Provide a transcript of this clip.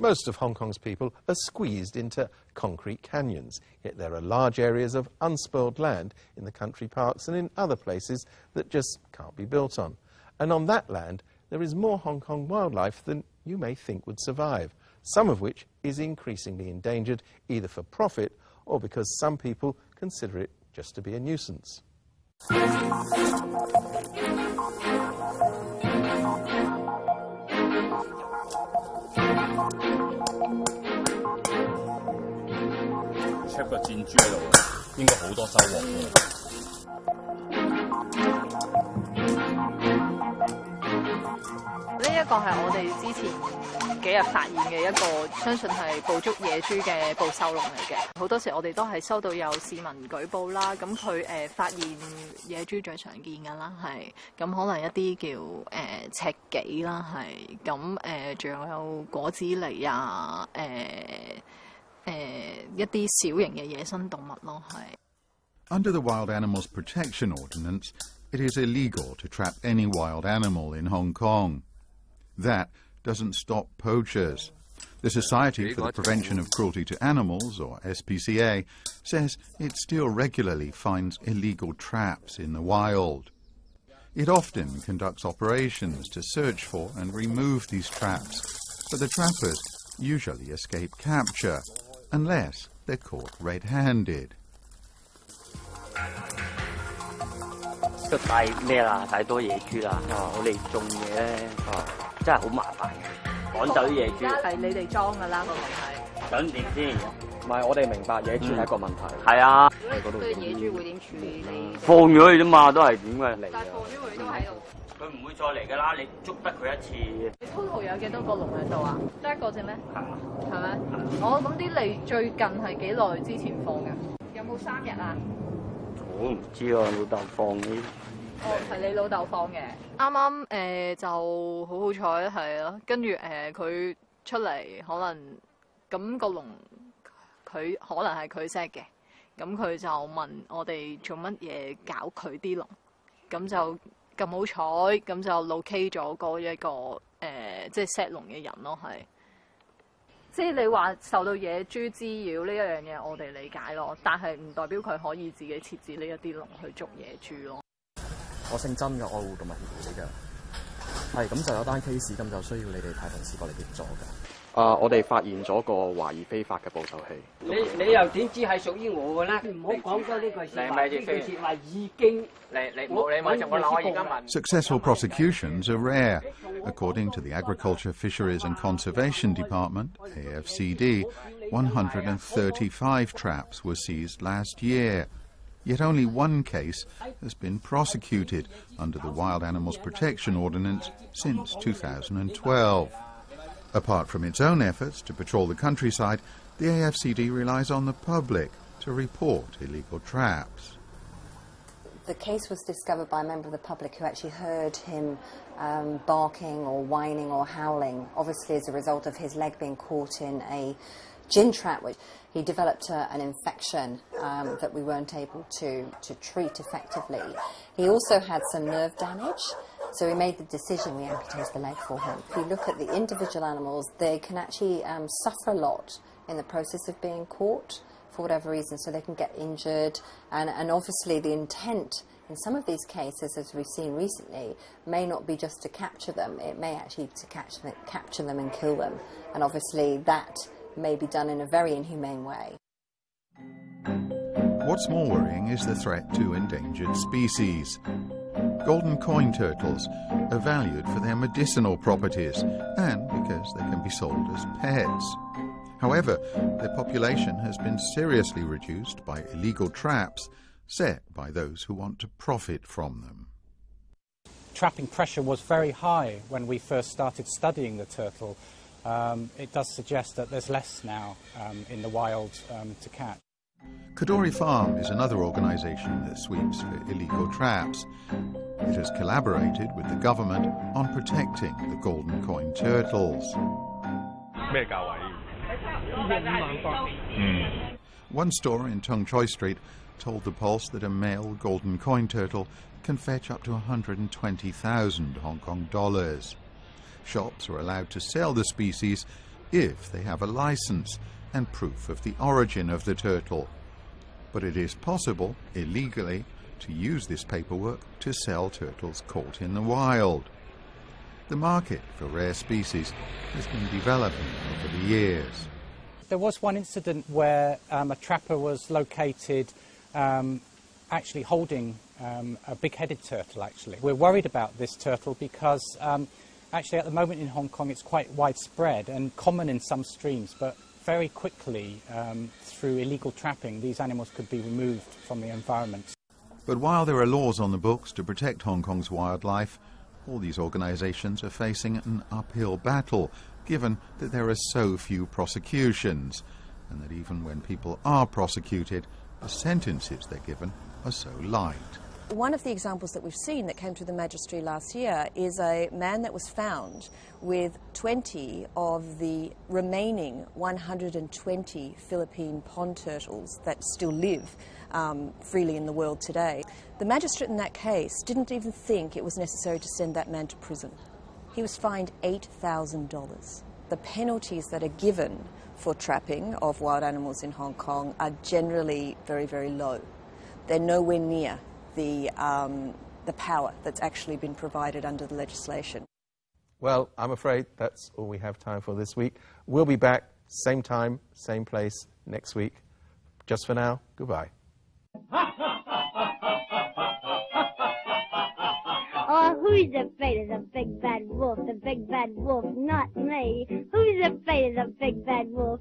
Most of Hong Kong's people are squeezed into concrete canyons, yet there are large areas of unspoiled land in the country parks and in other places that just can't be built on. And on that land, there is more Hong Kong wildlife than you may think would survive, some of which is increasingly endangered, either for profit or because some people consider it just to be a nuisance. check 個箭豬喺度，應該好多收穫㗎。呢一個係我哋之前幾日發現嘅一個，相信係捕捉野豬嘅捕獸籠嚟嘅。好多時我哋都係收到有市民舉報啦，咁佢發現野豬最常見㗎啦，係咁可能一啲叫赤麂啦，係咁仲有果子狸啊，一啲小型嘅野生動物咯，係。Under the Wild Animals Protection Ordinance, it is illegal to trap any wild animal in Hong Kong. That doesn't stop poachers. The Society for the Prevention of Cruelty to Animals, or SPCA, says it still regularly finds illegal traps in the wild. It often conducts operations to search for and remove these traps, but the trappers usually escape capture, unless they're caught red-handed. 就太咩啦，太多野豬啦！我哋種嘢咧，真係好麻煩嘅，趕走啲野豬。係你哋裝㗎啦，個問題。想點先？唔係，我哋明白野豬係一個問題。係啊。如果你對野豬會點處理你？放咗佢啫嘛，都係點嘅嚟。但係放咗佢都喺度。佢唔會再嚟㗎啦，你捉得佢一次。你 total 有幾多個籠喺度啊？得一個啫咩？係啊。係咪？我咁啲你最近係幾耐之前放嘅？有冇3日啊？我唔知啊，老豆放呢。哦，係你老豆放嘅。啱啱就好彩係咯，跟住佢出嚟可能咁個籠，佢可能係佢 set 嘅，咁佢就問我哋做乜嘢搞佢啲籠，咁就咁好彩，咁就 locate 咗嗰一個即係 set 籠嘅人咯，係。即係你話受到野豬滋擾呢一樣嘢，我哋理解咯，但係唔代表佢可以自己設置呢一啲籠去捉野豬咯。我姓曾嘅，愛護動物協會嘅，係咁就有單 case， 咁就需要你哋派同事過嚟協助嘅。我哋發現咗個懷疑非法嘅捕獸器。你又點知係屬於我嘅咧？唔好講多呢句説話，呢句説話已經Successful prosecutions are rare. According to the Agriculture, Fisheries and Conservation Department, AFCD, 135 traps were seized last year. Yet only one case has been prosecuted under the Wild Animals Protection Ordinance since 2012. Apart from its own efforts to patrol the countryside, the AFCD relies on the public to report illegal traps. The case was discovered by a member of the public who actually heard him barking or whining or howling, obviously as a result of his leg being caught in a gin trap, which he developed an infection that we weren't able to treat effectively. He also had some nerve damage, so we made the decision we amputate the leg for him. If you look at the individual animals, they can actually suffer a lot in the process of being caught for whatever reason, so they can get injured, and obviously the intent in some of these cases, as we've seen recently, may not be just to capture them, it may actually be to capture them and kill them, and obviously that may be done in a very inhumane way. What's more worrying is the threat to endangered species. Golden coin turtles are valued for their medicinal properties and because they can be sold as pets. However, their population has been seriously reduced by illegal traps set by those who want to profit from them. Trapping pressure was very high when we first started studying the turtle. It does suggest that there's less now in the wild to catch. Kadori Farm is another organisation that sweeps for illegal traps. It has collaborated with the government on protecting the golden coin turtles. One store in Tung Choi Street told the Pulse that a male golden coin turtle can fetch up to 120,000 Hong Kong dollars. Shops are allowed to sell the species if they have a license and proof of the origin of the turtle. But it is possible, illegally, to use this paperwork to sell turtles caught in the wild. The market for rare species has been developing over the years. There was one incident where a trapper was located actually holding a big-headed turtle, actually. We're worried about this turtle because actually at the moment in Hong Kong it's quite widespread and common in some streams, but very quickly through illegal trapping these animals could be removed from the environment. But while there are laws on the books to protect Hong Kong's wildlife, all these organisations are facing an uphill battle, given that there are so few prosecutions, and that even when people are prosecuted, the sentences they're given are so light. One of the examples that we've seen that came through the Magistracy last year is a man that was found with 20 of the remaining 120 Philippine pond turtles that still live freely in the world today. The magistrate in that case didn't even think it was necessary to send that man to prison. He was fined $8,000. The penalties that are given for trapping of wild animals in Hong Kong are generally very, very low. They're nowhere near the power that's actually been provided under the legislation. Well, I'm afraid that's all we have time for this week. We'll be back, same time, same place, next week. Just for now, goodbye. Oh, who's afraid of the big bad wolf? The big bad wolf, not me. Who's afraid of the big bad wolf?